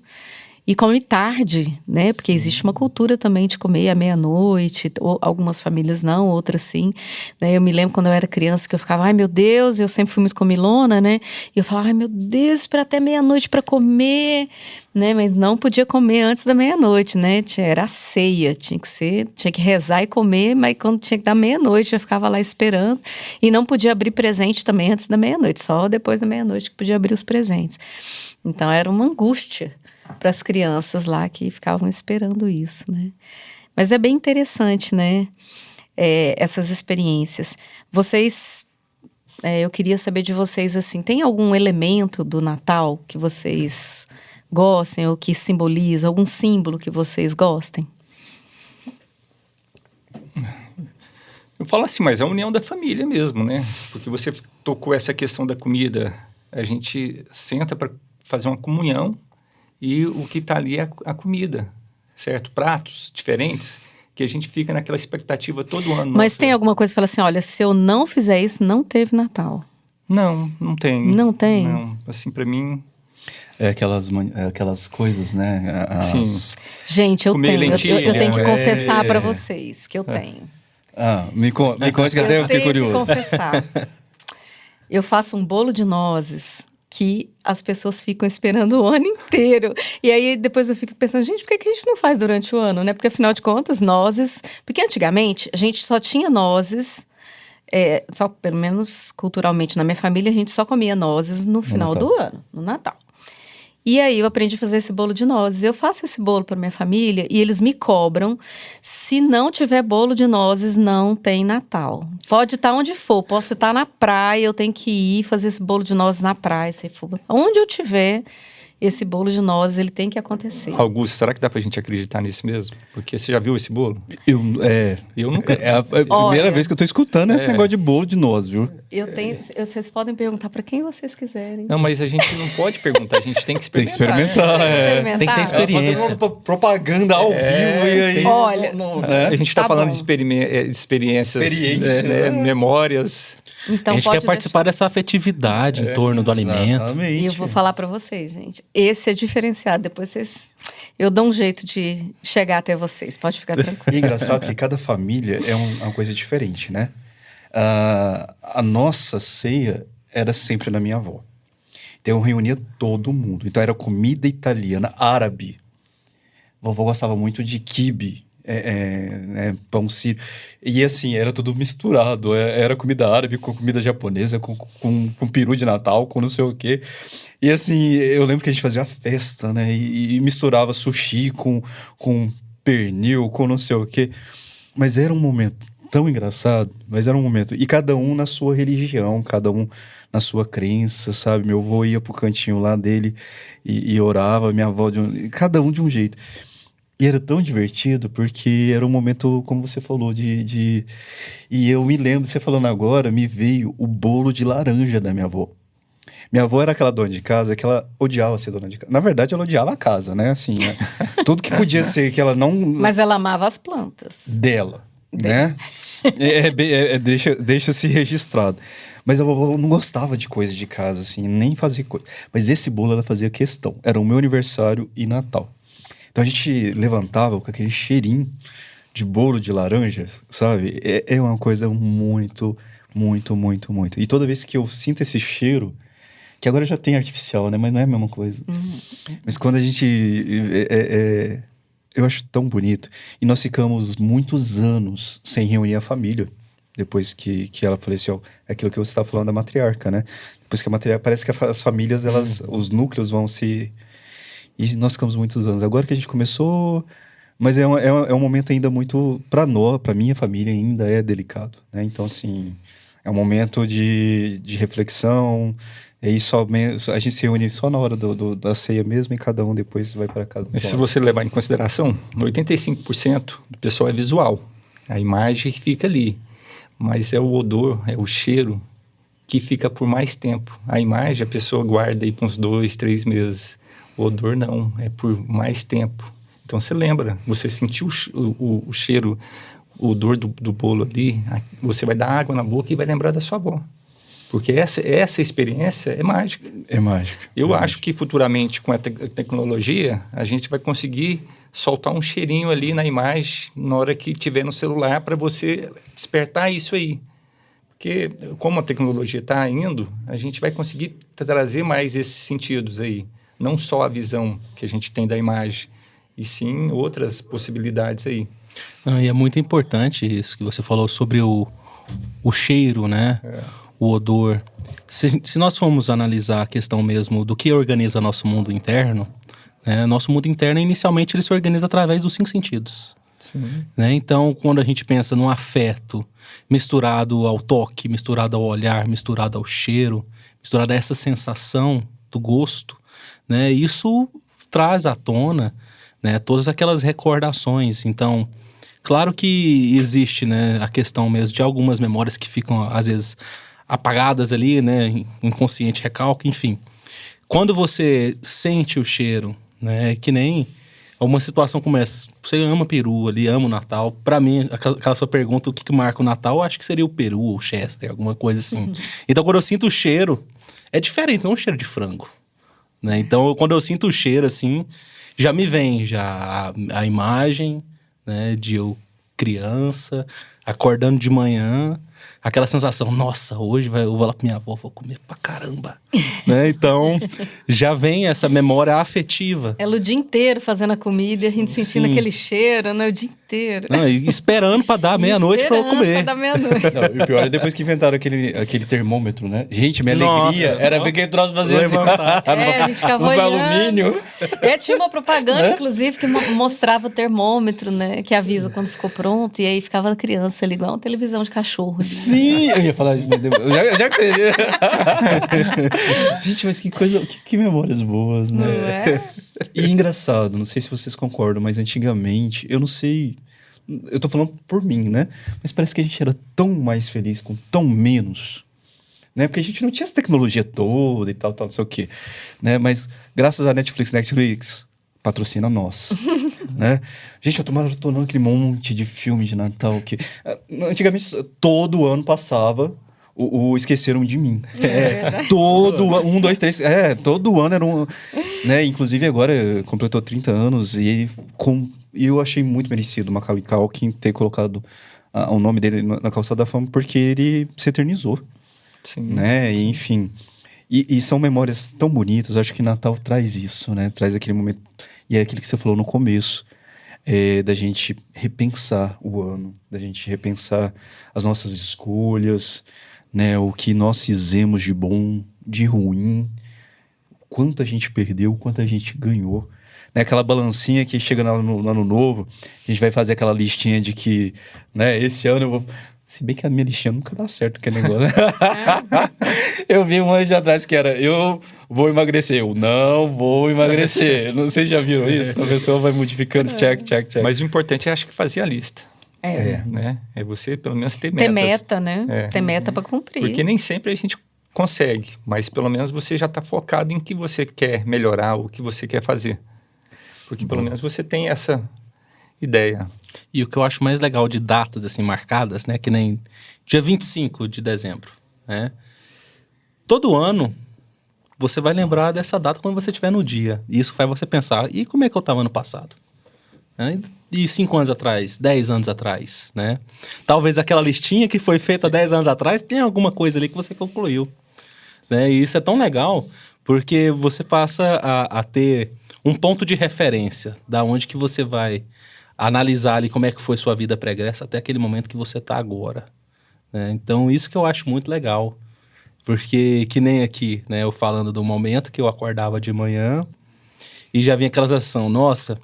e come tarde, né? Porque existe uma cultura também de comer à meia-noite. Algumas famílias não, outras sim. Né? Eu me lembro quando eu era criança que eu ficava, ai meu Deus, eu sempre fui muito comilona, né? E eu falava, ai meu Deus, esperar até meia-noite para comer, né? Mas não podia comer antes da meia-noite, né? Era a ceia, tinha que rezar e comer, mas quando tinha que dar meia-noite eu ficava lá esperando. E não podia abrir presente também antes da meia-noite, só depois da meia-noite que podia abrir os presentes. Então era uma angústia para as crianças lá que ficavam esperando isso, né? Mas é bem interessante, né? Essas experiências. Vocês, eu queria saber de vocês, assim, tem algum elemento do Natal que vocês gostem ou que simboliza, algum símbolo que vocês gostem? Eu falo assim, mas é a união da família mesmo, né? Porque você tocou essa questão da comida, a gente senta para fazer uma comunhão e o que está ali é a comida, certo? Pratos diferentes, que a gente fica naquela expectativa todo ano. Mas tem alguma coisa que fala assim, olha, se eu não fizer isso, não teve Natal? Não tem. Não tem? Não, assim, para mim... Aquelas coisas, né? Sim. Gente, eu Comer tenho. lentilha, Eu tenho que né? confessar para vocês que eu tenho. Me conte que até eu fiquei curioso. Eu tenho que confessar. Eu faço um bolo de nozes que as pessoas ficam esperando o ano inteiro. E aí depois eu fico pensando, gente, por que a gente não faz durante o ano, né? Porque afinal de contas, nozes... Porque antigamente a gente só tinha nozes, só pelo menos culturalmente na minha família, a gente só comia nozes no final do ano, no Natal. E aí eu aprendi a fazer esse bolo de nozes. Eu faço esse bolo para minha família e eles me cobram. Se não tiver bolo de nozes, não tem Natal. Pode estar onde for. Posso estar na praia, eu tenho que ir fazer esse bolo de nozes na praia. Se for. Onde eu tiver, esse bolo de nozes, ele tem que acontecer. Augusto, será que dá pra gente acreditar nisso mesmo? Porque você já viu esse bolo? Eu nunca. É a primeira vez que eu tô escutando esse negócio de bolo de noz, viu? Vocês podem perguntar para quem vocês quiserem. Não, mas a gente não pode perguntar, a gente tem que Tem que experimentar. experimentar, Tem que ter experiência. Fazer uma propaganda ao vivo e aí... tem- Olha, A gente está Tá falando bom. de experiências, Experiência, né, memórias. Então a gente pode quer participar dessa afetividade em torno do alimento. Exatamente. E eu vou falar para vocês, gente. Esse é diferenciado. Depois eu dou um jeito de chegar até vocês. Pode ficar tranquilo. E é engraçado que cada família é uma coisa diferente, né? A nossa ceia era sempre na minha avó. Então eu reunia todo mundo. Então era comida italiana, árabe. Vovó gostava muito de quibe, pão sírio. E assim, era tudo misturado. Era comida árabe com comida japonesa, com peru de Natal, com não sei o quê. E assim, eu lembro que a gente fazia uma festa, né? E misturava sushi com pernil, com não sei o quê. Mas era um momento tão engraçado, mas era um momento. E cada um na sua religião, cada um na sua crença, sabe? Meu avô ia pro cantinho lá dele e orava, minha avó cada um de um jeito. E era tão divertido, porque era um momento, como você falou, E eu me lembro, você falando agora, me veio o bolo de laranja da minha avó. Minha avó era aquela dona de casa que ela odiava ser dona de casa. Na verdade, ela odiava a casa, né? Assim, né? Tudo que podia ser que ela não... Mas ela amava as plantas. Dela, né? Deixa-se registrado. Mas a vovó não gostava de coisa de casa, assim, nem fazia coisa. Mas esse bolo ela fazia questão. Era o meu aniversário e Natal. Então a gente levantava com aquele cheirinho de bolo de laranja, sabe? É uma coisa muito, muito, muito, muito. E toda vez que eu sinto esse cheiro, que agora já tem artificial, né? Mas não é a mesma coisa. Mas quando a gente... eu acho tão bonito. E nós ficamos muitos anos sem reunir a família. Depois que ela faleceu. É aquilo que você estava falando da matriarca, né? Depois que a matriarca... Parece que as famílias, os núcleos vão se... E nós ficamos muitos anos. Agora que a gente começou... Mas é um momento ainda muito... Para nós, para minha família, ainda é delicado, né? Então, assim... É um momento de reflexão. E aí a gente se reúne só na hora da ceia mesmo e cada um depois vai para casa. Mas se você levar em consideração, 85% do pessoal é visual. A imagem fica ali. Mas é o odor, é o cheiro que fica por mais tempo. A imagem a pessoa guarda aí por uns 2, 3 meses. O odor não, é por mais tempo. Então você lembra, você sentiu o cheiro, o odor do bolo ali, você vai dar água na boca e vai lembrar da sua avó. Porque essa experiência é mágica. É mágica. Eu acho que futuramente, com a tecnologia, a gente vai conseguir soltar um cheirinho ali na imagem na hora que tiver no celular para você despertar isso aí. Porque como a tecnologia está indo, a gente vai conseguir trazer mais esses sentidos aí. Não só a visão que a gente tem da imagem, e sim outras possibilidades aí. E é muito importante isso que você falou sobre o cheiro, né? O odor. Se nós formos analisar a questão mesmo do que organiza nosso mundo interno, né? Nosso mundo interno, inicialmente, ele se organiza através dos 5 sentidos. Sim. Né? Então, quando a gente pensa no afeto misturado ao toque, misturado ao olhar, misturado ao cheiro, misturado a essa sensação do gosto, né? Isso traz à tona, né, todas aquelas recordações. Então, claro que existe, né, a questão mesmo de algumas memórias que ficam, às vezes, apagadas ali, né, inconsciente recalque, enfim. Quando você sente o cheiro, né, que nem uma situação como essa, você ama peru ali, ama o Natal. Pra mim, aquela sua pergunta, o que marca o Natal, eu acho que seria o peru ou o Chester, alguma coisa assim. Então, quando eu sinto o cheiro, é diferente, não é um cheiro de frango. Né? Então, quando eu sinto o cheiro, assim, já me vem a imagem, né, de eu criança, acordando de manhã, aquela sensação, nossa, hoje eu vou lá pra minha avó, vou comer pra caramba. Né? Então, já vem essa memória afetiva. Ela o dia inteiro fazendo a comida e a gente sentindo aquele cheiro, né? O dia inteiro. inteira. Não, e esperando pra dar meia-noite pra eu comer. Pra dar meia-noite. Não, e o pior é depois que inventaram aquele termômetro, né? Gente, minha alegria era ver aquele troço fazer assim. A gente ficava olhando. alumínio. Tinha uma propaganda, inclusive, que mostrava o termômetro, né? Que avisa quando ficou pronto. E aí ficava a criança ali, igual uma televisão de cachorro. Sim, eu ia falar isso, meu Deus. Já que você... Gente, mas que coisa... Que memórias boas, né? Não é? E engraçado, não sei se vocês concordam, mas antigamente, eu não sei... Eu tô falando por mim, né? Mas parece que a gente era tão mais feliz com tão menos, né? Porque a gente não tinha essa tecnologia toda e tal, não sei o quê, né? Mas graças à Netflix patrocina nós, né? Gente, eu tô maratonando aquele monte de filme de Natal que... Antigamente, todo ano passava o Esqueceram de Mim. Todo ano era um... Né? Inclusive agora completou 30 anos e eu achei muito merecido o Macaulay Culkin ter colocado o nome dele na Calçada da Fama, porque ele se eternizou. Sim. Né? E, enfim. E são memórias tão bonitas. Eu acho que Natal traz isso, né? Traz aquele momento. E é aquilo que você falou no começo. Da gente repensar o ano, da gente repensar as nossas escolhas, né? O que nós fizemos de bom, de ruim, quanto a gente perdeu, quanto a gente ganhou. Né? Aquela balancinha que chega no ano novo, a gente vai fazer aquela listinha de que, né, esse ano eu vou... Se bem que a minha listinha nunca dá certo, que é negócio. Eu vi um ano atrás que era, eu vou emagrecer, eu não vou emagrecer. Não sei se já viram isso? A pessoa vai modificando, check. Mas o importante é, acho que, fazer a lista. Né? É você, pelo menos, ter metas. Ter meta, né? Ter meta para cumprir. Porque nem sempre a gente consegue, mas pelo menos você já está focado em que você quer melhorar, o que você quer fazer. Porque pelo menos você tem essa ideia. E o que eu acho mais legal de datas assim marcadas, né, que nem dia 25 de dezembro, né? Todo ano você vai lembrar dessa data quando você estiver no dia. E isso faz você pensar, e como é que eu estava ano passado? Né? E 5 anos atrás, 10 anos atrás, né? Talvez aquela listinha que foi feita 10 anos atrás tenha alguma coisa ali que você concluiu. Né? E isso é tão legal, porque você passa a ter um ponto de referência da onde que você vai analisar ali como é que foi sua vida pregressa até aquele momento que você está agora. Né? Então, isso que eu acho muito legal. Porque, que nem aqui, né, eu falando do momento que eu acordava de manhã e já vinha aquela sensação, nossa,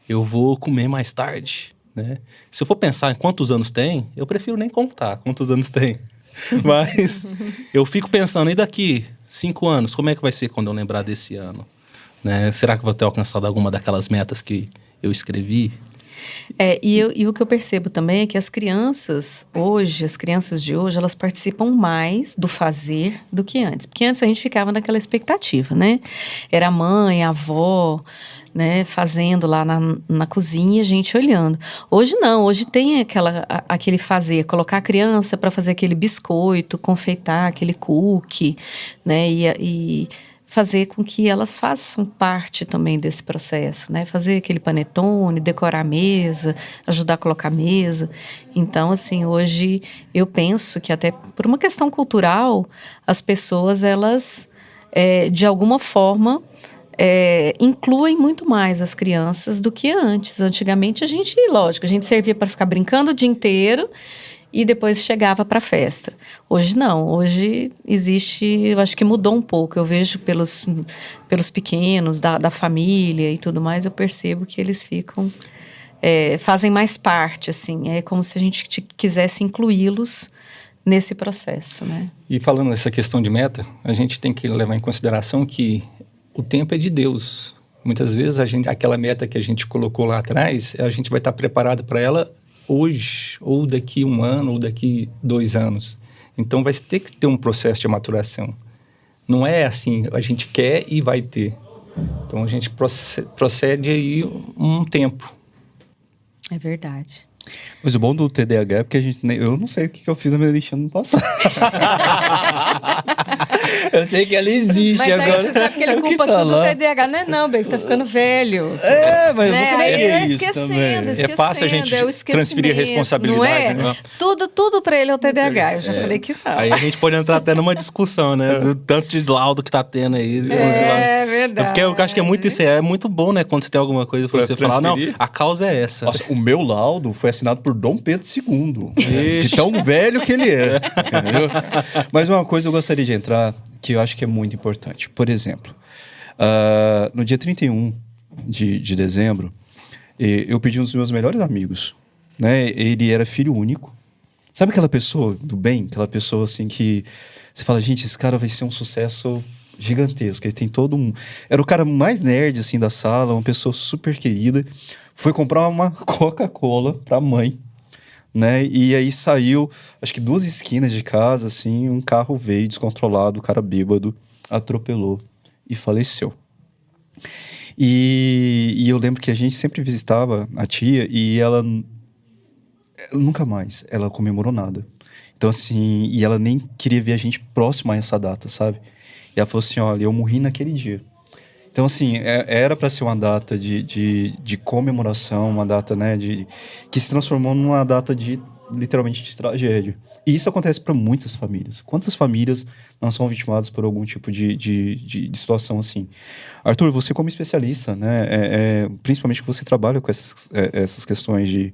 eu vou comer mais tarde, né? Se eu for pensar em quantos anos tem, eu prefiro nem contar quantos anos tem. Mas eu fico pensando, e daqui 5 anos, como é que vai ser quando eu lembrar desse ano? Né? Será que vou ter alcançado alguma daquelas metas que eu escrevi? E o que eu percebo também é que as crianças de hoje, elas participam mais do fazer do que antes. Porque antes a gente ficava naquela expectativa, né? Era a mãe, a avó, né, fazendo lá na cozinha, a gente olhando. Hoje não, hoje tem aquele fazer, colocar a criança para fazer aquele biscoito, confeitar aquele cookie, né, e fazer com que elas façam parte também desse processo, né? Fazer aquele panetone, decorar a mesa, ajudar a colocar a mesa. Então, assim, hoje eu penso que até por uma questão cultural, as pessoas, elas, de alguma forma, incluem muito mais as crianças do que antes. Antigamente, a gente servia para ficar brincando o dia inteiro e depois chegava para a festa. Hoje não, hoje existe, eu acho que mudou um pouco. Eu vejo pelos pequenos, da família e tudo mais, eu percebo que eles ficam, fazem mais parte, assim. É como se a gente quisesse incluí-los nesse processo, né? E falando nessa questão de meta, a gente tem que levar em consideração que o tempo é de Deus. Muitas vezes aquela meta que a gente colocou lá atrás, a gente vai estar preparado para ela hoje, ou daqui 1 ano, ou daqui 2 anos. Então, vai ter que ter um processo de maturação. Não é assim, a gente quer e vai ter. Então, a gente procede aí um tempo. É verdade. Mas o bom do TDAH é porque eu não sei o que eu fiz na minha lista no passado. Eu sei que ela existe Mas agora. aí você sabe que ele O culpa tá tudo do lá? TDAH. Não, bem, você tá ficando velho. Mas Né? eu vou Aí comer ele vai isso esquecendo, também. esquecendo. É fácil a gente é o esquecimento, transferir a responsabilidade, não é? né? Tudo pra ele é o TDAH. Eu já falei que não. Aí a gente pode entrar até numa discussão, né? Do tanto de laudo que tá tendo aí. É verdade. Porque eu acho que é muito isso. É muito bom, né? Quando você tem alguma coisa pra você falar, não, transferir. a causa é essa. Nossa, o meu laudo foi assinado por Dom Pedro II. De tão velho que ele é. Entendeu? Mas uma coisa eu gostaria de entrar, que eu acho que é muito importante. Por exemplo, no dia 31 de dezembro, eu pedi um dos meus melhores amigos. Né? Ele era filho único. Sabe aquela pessoa do bem? Aquela pessoa assim que você fala, gente, esse cara vai ser um sucesso gigantesco. Ele tem todo um... Era o cara mais nerd assim da sala, uma pessoa super querida. Foi comprar uma Coca-Cola pra mãe, né? E aí saiu, acho que 2 esquinas de casa, assim, um carro veio descontrolado, o cara bêbado, atropelou e faleceu. E eu lembro que a gente sempre visitava a tia e ela nunca mais, ela comemorou nada. Então, assim, e ela nem queria ver a gente próximo a essa data, sabe? E ela falou assim, olha, eu morri naquele dia. Então, assim, era para ser uma data de comemoração, uma data, né, que se transformou numa data literalmente, de tragédia. E isso acontece para muitas famílias. Quantas famílias não são vitimadas por algum tipo de situação assim? Arthur, você como especialista, né, principalmente que você trabalha com essas questões de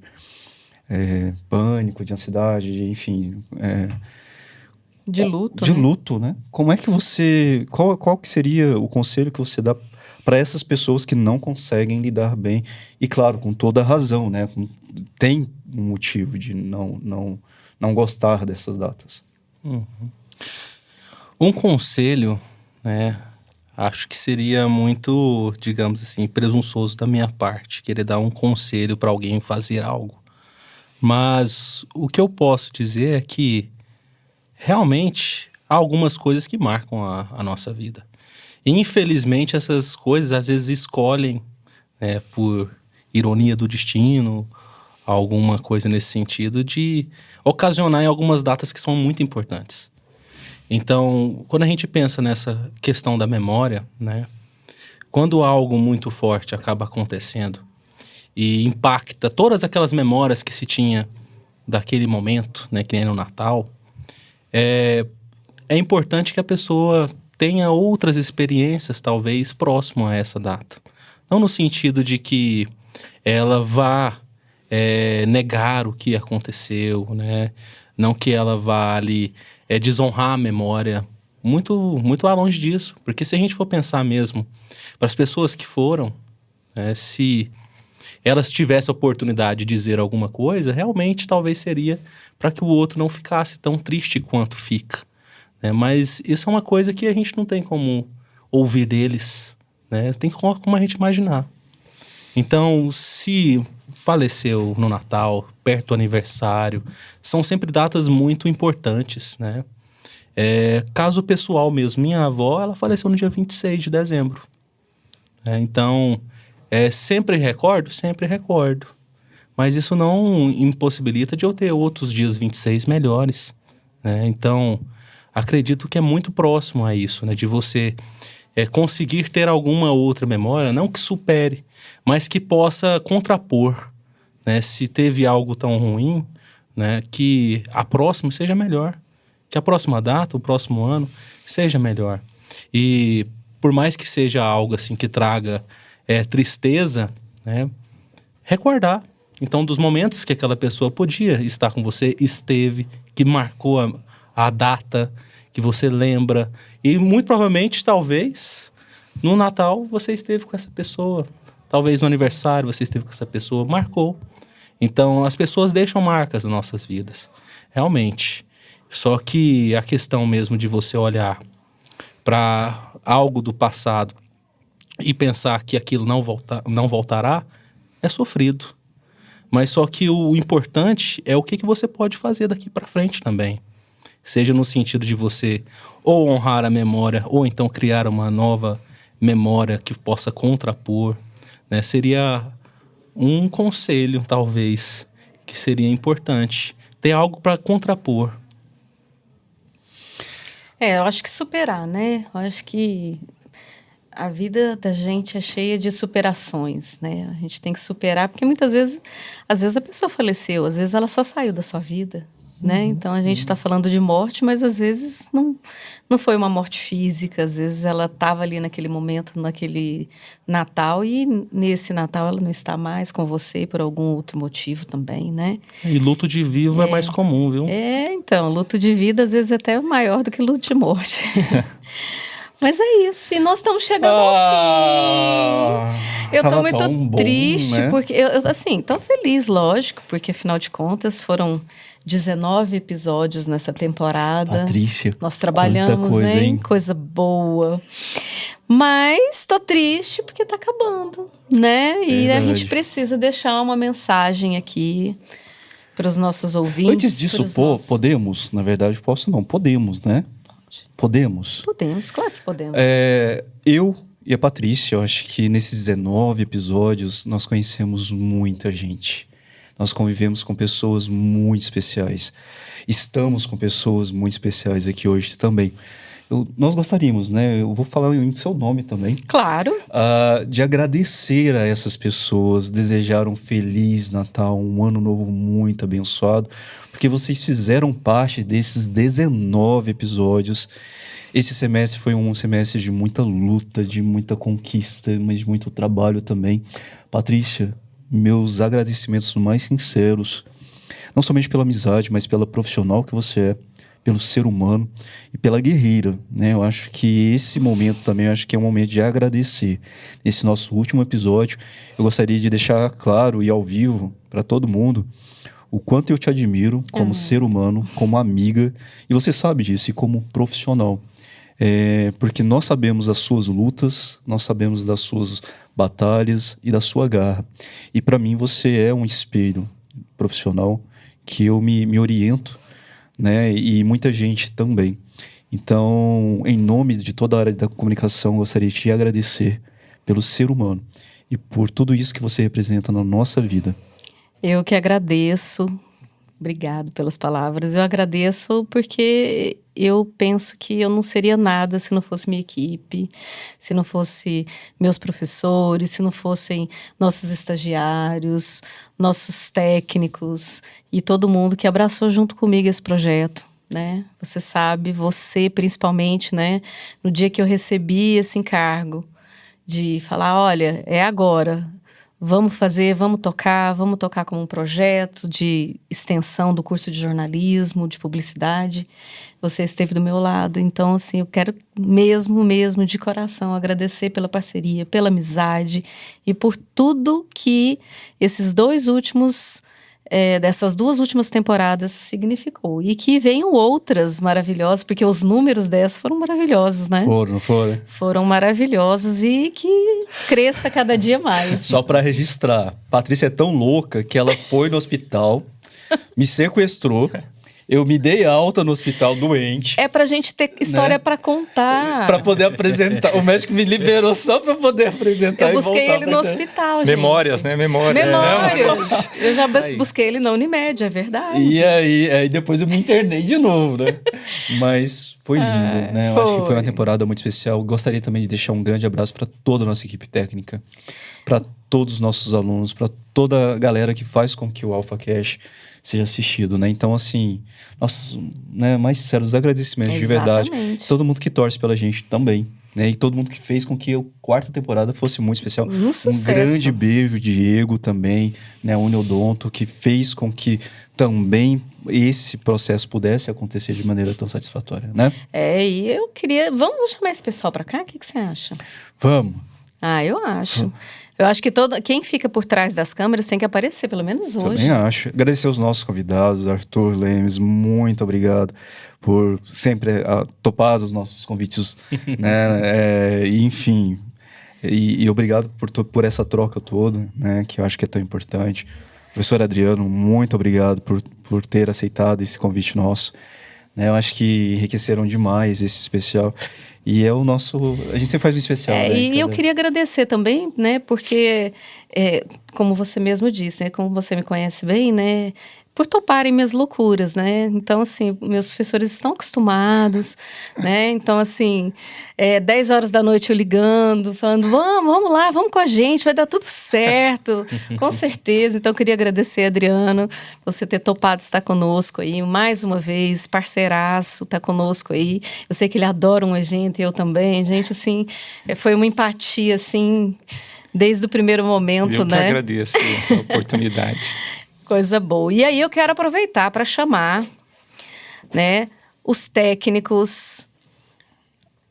pânico, de ansiedade, enfim... De luto, de né? luto, né? Como é que você... Qual que seria o conselho que você dá para essas pessoas que não conseguem lidar bem? E, claro, com toda a razão, né? Tem um motivo de não gostar dessas datas. Um conselho, né? Acho que seria muito, digamos assim, presunçoso da minha parte, querer dar um conselho para alguém fazer algo. Mas o que eu posso dizer é que realmente há algumas coisas que marcam a nossa vida. E, infelizmente, essas coisas às vezes escolhem, por ironia do destino, alguma coisa nesse sentido, de ocasionar em algumas datas que são muito importantes. Então, quando a gente pensa nessa questão da memória, né, quando algo muito forte acaba acontecendo e impacta todas aquelas memórias que se tinha daquele momento, né, que nem no Natal, é importante que a pessoa tenha outras experiências, talvez, próximo a essa data. Não no sentido de que ela vá negar o que aconteceu, né? Não que ela vá ali desonrar a memória. Muito, muito lá longe disso. Porque se a gente for pensar mesmo para as pessoas que foram, se elas tivessem a oportunidade de dizer alguma coisa, realmente talvez seria para que o outro não ficasse tão triste quanto fica. Mas isso é uma coisa que a gente não tem como ouvir deles, né? Tem como a gente imaginar. Então, se faleceu no Natal, perto do aniversário, são sempre datas muito importantes, né? Caso pessoal mesmo, minha avó, ela faleceu no dia 26 de dezembro. Então, sempre recordo? Sempre recordo. Mas isso não impossibilita de eu ter outros dias 26 melhores, né? Então, acredito que é muito próximo a isso, né? De você conseguir ter alguma outra memória, não que supere, mas que possa contrapor, né? Se teve algo tão ruim, né? Que a próxima seja melhor. Que a próxima data, o próximo ano, seja melhor. E por mais que seja algo assim que traga tristeza, né? Recordar. Então, dos momentos que aquela pessoa podia estar com você, esteve, que marcou a data que você lembra. E muito provavelmente, talvez, no Natal você esteve com essa pessoa. Talvez no aniversário você esteve com essa pessoa. Marcou. Então, as pessoas deixam marcas nas nossas vidas. Realmente. Só que a questão mesmo de você olhar para algo do passado e pensar que aquilo não voltará, é sofrido. Mas só que o importante é o que você pode fazer daqui para frente também. Seja no sentido de você ou honrar a memória, ou então criar uma nova memória que possa contrapor, né? Seria um conselho, talvez, que seria importante. Ter algo para contrapor. Eu acho que superar, né? Eu acho que a vida da gente é cheia de superações, né? A gente tem que superar, porque muitas vezes, às vezes a pessoa faleceu, às vezes ela só saiu da sua vida, né? Então a gente está falando de morte, mas às vezes não foi uma morte física, às vezes ela estava ali naquele momento, naquele Natal, e nesse Natal ela não está mais com você por algum outro motivo também, né? E luto de vivo é mais comum, viu? Então, luto de vida às vezes é até maior do que luto de morte. Mas é isso, e nós estamos chegando ao fim. Eu tô muito triste, né? Porque eu assim, tô feliz, lógico, porque afinal de contas foram 19 episódios nessa temporada. Patrícia, nós trabalhamos coisa, em coisa boa. Mas tô triste porque tá acabando, né? E a gente precisa deixar uma mensagem aqui para os nossos ouvintes. Antes disso, podemos, na verdade, podemos, né? Podemos? Podemos, claro que podemos. Eu e a Patrícia, eu acho que nesses 19 episódios nós conhecemos muita gente. Nós convivemos com pessoas muito especiais. Estamos com pessoas muito especiais aqui hoje também. Nós gostaríamos, né? Eu vou falar em seu nome também. Claro. De agradecer a essas pessoas, desejar um feliz Natal, um ano novo muito abençoado, porque vocês fizeram parte desses 19 episódios. Esse semestre foi um semestre de muita luta, de muita conquista, mas de muito trabalho também. Patrícia, meus agradecimentos mais sinceros, não somente pela amizade, mas pela profissional que você é, pelo ser humano e pela guerreira, né? Eu acho que esse momento também, eu acho que é um momento de agradecer. Nesse nosso último episódio, eu gostaria de deixar claro e ao vivo para todo mundo o quanto eu te admiro como ser humano, como amiga, e você sabe disso, e como profissional. Porque nós sabemos das suas lutas, nós sabemos das suas batalhas e da sua garra. E para mim você é um espelho profissional que eu me oriento, né? E muita gente também. Então, em nome de toda a área da comunicação, eu gostaria de te agradecer pelo ser humano e por tudo isso que você representa na nossa vida. Eu que agradeço. Obrigado pelas palavras. Eu agradeço porque eu penso que eu não seria nada se não fosse minha equipe, se não fosse meus professores, se não fossem nossos estagiários, nossos técnicos e todo mundo que abraçou junto comigo esse projeto, né? Você sabe, você principalmente, né? No dia que eu recebi esse encargo de falar, olha, é agora. Vamos tocar como um projeto de extensão do curso de jornalismo, de publicidade. Você esteve do meu lado. Então, assim, eu quero mesmo, de coração, agradecer pela parceria, pela amizade e por tudo que esses dessas duas últimas temporadas significou. E que venham outras maravilhosas, porque os números dessas foram maravilhosos, né? Foram. Foram maravilhosos e que cresça cada dia mais. Só para registrar, Patrícia é tão louca que ela foi no hospital, me sequestrou, eu me dei alta no hospital doente. É pra gente ter história, né? Pra contar. Pra poder apresentar. O médico me liberou só pra poder apresentar. Eu busquei ele no hospital, gente. Memórias, né? Memórias. Eu já busquei ele na Unimed, é verdade. E aí depois eu me internei de novo, né? Mas foi lindo, né? Eu acho que foi uma temporada muito especial. Gostaria também de deixar um grande abraço pra toda a nossa equipe técnica, pra todos os nossos alunos, pra toda a galera que faz com que o AlphaCast seja assistido, né? Então, assim, nossos, né, mais sinceros agradecimentos. Exatamente. De verdade. Todo mundo que torce pela gente também, né? E todo mundo que fez com que a quarta temporada fosse muito especial. Um grande beijo, Diego, também, né? O Uniodonto, que fez com que também esse processo pudesse acontecer de maneira tão satisfatória, né? E eu queria... Vamos chamar esse pessoal pra cá? O que você acha? Vamos. Eu acho. Eu acho que quem fica por trás das câmeras tem que aparecer, pelo menos hoje. Também acho. Agradecer aos nossos convidados, Arthur Lemes, muito obrigado por sempre topar os nossos convites, né? Enfim, e obrigado por essa troca toda, né? Que eu acho que é tão importante. Professor Adriano, muito obrigado por ter aceitado esse convite nosso. Né? Eu acho que enriqueceram demais esse especial. E é o nosso... A gente sempre faz um especial, né? E eu queria agradecer também, né? Porque, como você mesmo disse, né? Como você me conhece bem, né? por toparem minhas loucuras, né? Então, assim, meus professores estão acostumados, né? Então, assim, 10 horas da noite eu ligando, falando, vamos lá, vamos com a gente, vai dar tudo certo, com certeza. Então, eu queria agradecer, Adriano, você ter topado estar conosco aí, mais uma vez, parceiraço, tá conosco aí. Eu sei que ele adora um evento e eu também. Gente, assim, foi uma empatia, assim, desde o primeiro momento, eu né? Eu que agradeço a oportunidade. Coisa boa. E aí eu quero aproveitar para chamar, né, os técnicos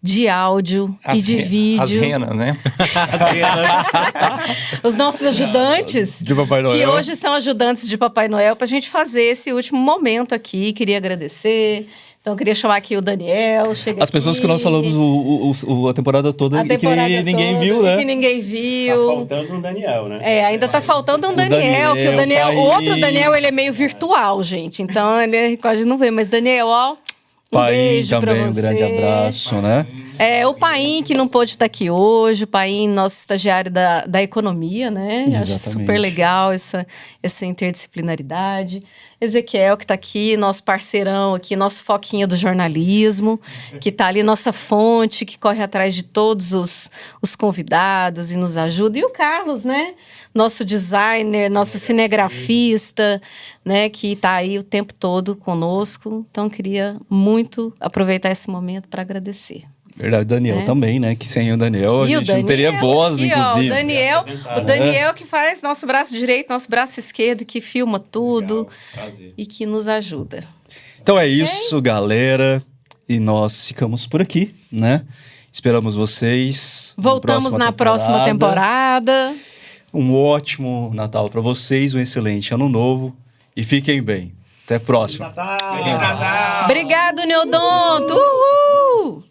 de áudio e de vídeo. As renas, né? Os nossos ajudantes, De Papai Noel. que hoje são ajudantes de Papai Noel, para a gente fazer esse último momento aqui. Queria agradecer. Então, eu queria chamar aqui o Daniel. As pessoas que nós falamos a temporada toda e que ninguém viu, né? Que ninguém viu. Tá faltando um Daniel, né? Ainda tá faltando um Daniel, que o outro Daniel, ele é meio virtual, gente. Então, ele quase não vê. Mas, Daniel, ó, beijo também, pra você. Um grande abraço, né? O Paim, que não pôde estar aqui hoje, o Paim, nosso estagiário da economia, né? Exatamente. Acho super legal essa interdisciplinaridade. Ezequiel, que está aqui, nosso parceirão aqui, nosso foquinha do jornalismo, que está ali, nossa fonte, que corre atrás de todos os convidados e nos ajuda. E o Carlos, né? Nosso designer, nosso cinegrafista, né? Que está aí o tempo todo conosco. Então, queria muito aproveitar esse momento para agradecer. Verdade, o Daniel também, né? Que sem o Daniel a gente não teria voz, aqui, inclusive. Ó, o Daniel que faz nosso braço direito, nosso braço esquerdo, que filma tudo e que nos ajuda. Então é isso, galera. E nós ficamos por aqui, né? Esperamos vocês. Voltamos na próxima temporada. Um ótimo Natal para vocês, um excelente Ano Novo. E fiquem bem. Até a próxima. Feliz Natal! Obrigado, Neodonto! Uhul!